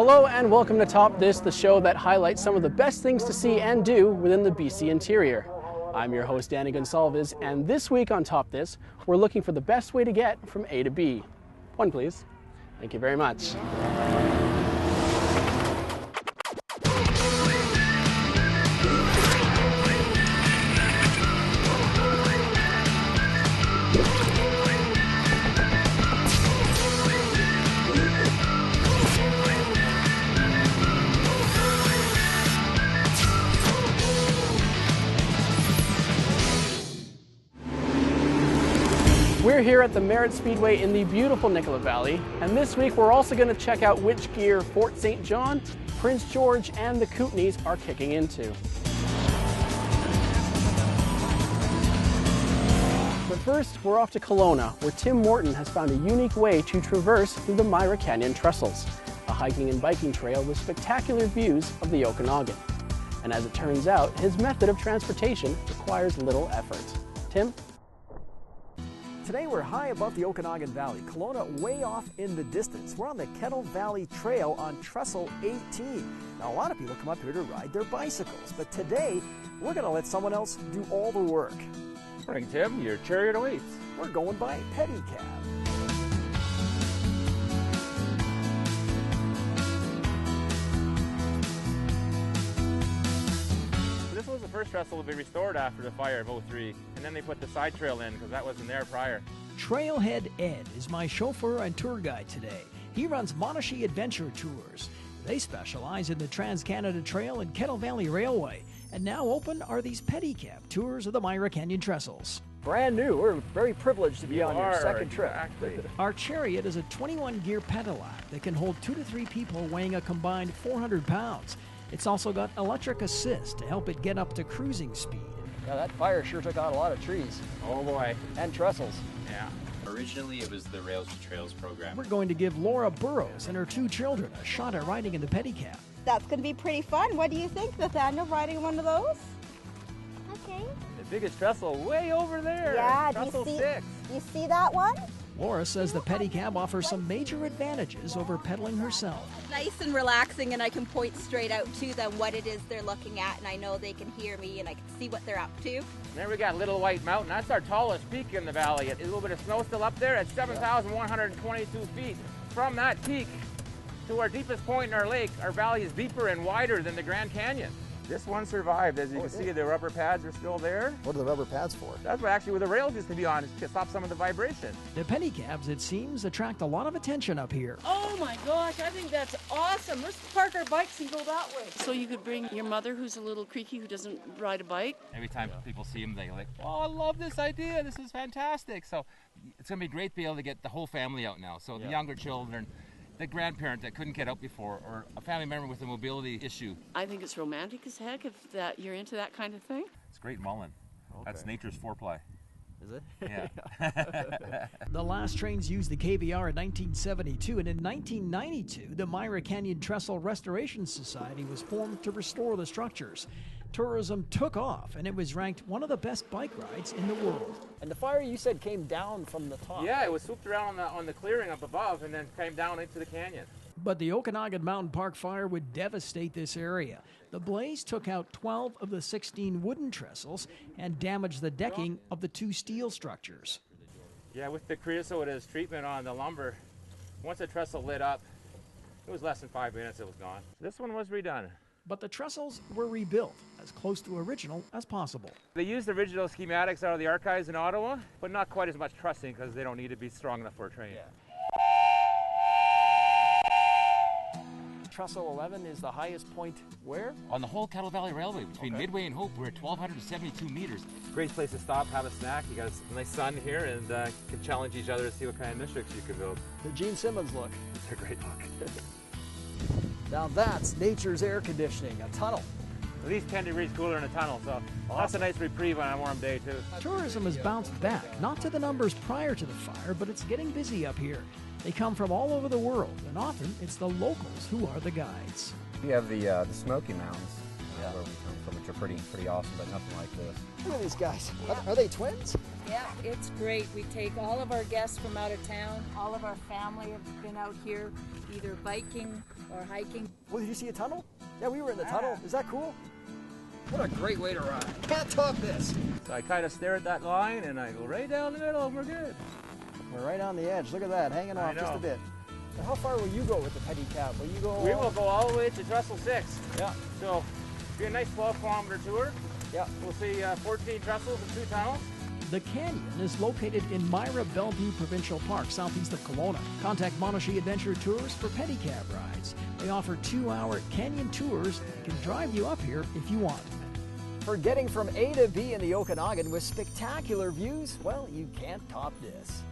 Hello and welcome to Top This, the show that highlights some of the best things to see and do within the BC interior. I'm your host, Danny Gonsalves, and this week on Top This, we're looking for the best way to get from A to B. One, please. Thank you very much. We're here at the Merritt Speedway in the beautiful Nicola Valley, and this week we're also going to check out which gear Fort St. John, Prince George, and the Kootenays are kicking into. But first, we're off to Kelowna, where Tim Morton has found a unique way to traverse through the Myra Canyon trestles, a hiking and biking trail with spectacular views of the Okanagan. And as it turns out, his method of transportation requires little effort. Tim? Today we're high above the Okanagan Valley, Kelowna way off in the distance. We're on the Kettle Valley Trail on Trestle 18. Now a lot of people come up here to ride their bicycles, but today we're going to let someone else do all the work. Morning, Tim. Your chariot awaits. We're going by Pedicab. This was the first trestle to be restored after the fire of '03, and then they put the side trail in because that wasn't there prior. Trailhead Ed is my chauffeur and tour guide today. He runs Monashee Adventure Tours. They specialize in the Trans-Canada Trail and Kettle Valley Railway, and now open are these pedicab tours of the Myra Canyon trestles. Brand new. We're very privileged to be on your second trip. Exactly. Our chariot is a 21-gear Pedelab that can hold 2 to 3 people weighing a combined 400 pounds. It's also got electric assist to help it get up to cruising speed. Yeah, that fire sure took out a lot of trees. Oh boy. And trestles. Yeah. Originally, it was the Rails to Trails program. We're going to give Laura Burrows and her 2 children a shot at riding in the pedicab. That's going to be pretty fun. What do you think, Nathaniel, riding one of those? Okay. The biggest trestle way over there. Yeah, Trestle do 6. you see that one? Laura says the pedicab offers some major advantages over pedaling herself. Nice and relaxing, and I can point straight out to them what it is they're looking at, and I know they can hear me and I can see what they're up to. There we got Little White Mountain. That's our tallest peak in the valley. A little bit of snow still up there at 7,122 feet. From that peak to our deepest point in our lake, our valley is deeper and wider than the Grand Canyon. This one survived. As you can see, the rubber pads are still there. What are the rubber pads for? That's what actually where the rails used to be on, to stop some of the vibration. The pedicabs, it seems, attract a lot of attention up here. Oh my gosh, I think that's awesome. Let's park our bikes and go that way. So you could bring your mother who's a little creaky, who doesn't ride a bike. Every time people see them, they're like, oh, I love this idea. This is fantastic. So it's going to be great to be able to get the whole family out now. So the younger children, the grandparent that couldn't get out before, or a family member with a mobility issue. I think it's romantic as heck if you're into that kind of thing. It's great mulling. Okay. That's nature's foreplay. Is it? Yeah. The last trains used the KVR in 1972, and in 1992, the Myra Canyon Trestle Restoration Society was formed to restore the structures. Tourism took off, and it was ranked one of the best bike rides in the world. And the fire, you said, came down from the top. Yeah, it was swooped around on the clearing up above and then came down into the canyon. But the Okanagan Mountain Park fire would devastate this area. The blaze took out 12 of the 16 wooden trestles and damaged the decking of the 2 steel structures. Yeah, with the creosote as treatment on the lumber, once the trestle lit up, it was less than 5 minutes, it was gone. This one was redone. But the trestles were rebuilt as close to original as possible. They used original schematics out of the archives in Ottawa, but not quite as much trussing because they don't need to be strong enough for a train. Trestle 11 is the highest point where? On the whole Kettle Valley Railway, between Midway and Hope, we're at 1,272 meters. Great place to stop, have a snack. You got a nice sun here, and can challenge each other to see what kind of districts you can build. The Gene Simmons look. It's a great look. Now that's nature's air conditioning, a tunnel. At least 10 degrees cooler in a tunnel, so that's a nice reprieve on a warm day too. Tourism has bounced back, not to the numbers prior to the fire, but it's getting busy up here. They come from all over the world, and often it's the locals who are the guides. We have the Smoky Mountains, where we come from, which are pretty awesome, but nothing like this. Look at these guys. Are they twins? Yeah, it's great. We take all of our guests from out of town. All of our family have been out here either biking or hiking. Well, did you see a tunnel? Yeah, we were in the tunnel. Is that cool? What a great way to ride. Can't top this. So I kind of stare at that line and I go right down the middle and we're good. We're right on the edge. Look at that, hanging off just a bit. Now, how far will you go with the Pedicab? Will you go? We will go all the way to Trestle 6. Yeah. So it'll be a nice 12-kilometer tour. Yeah. We'll see 14 trestles and 2 tunnels. The canyon is located in Myra Bellevue Provincial Park, southeast of Kelowna. Contact Monashee Adventure Tours for pedicab rides. They offer 2-hour canyon tours and can drive you up here if you want. For getting from A to B in the Okanagan with spectacular views, well, you can't top this.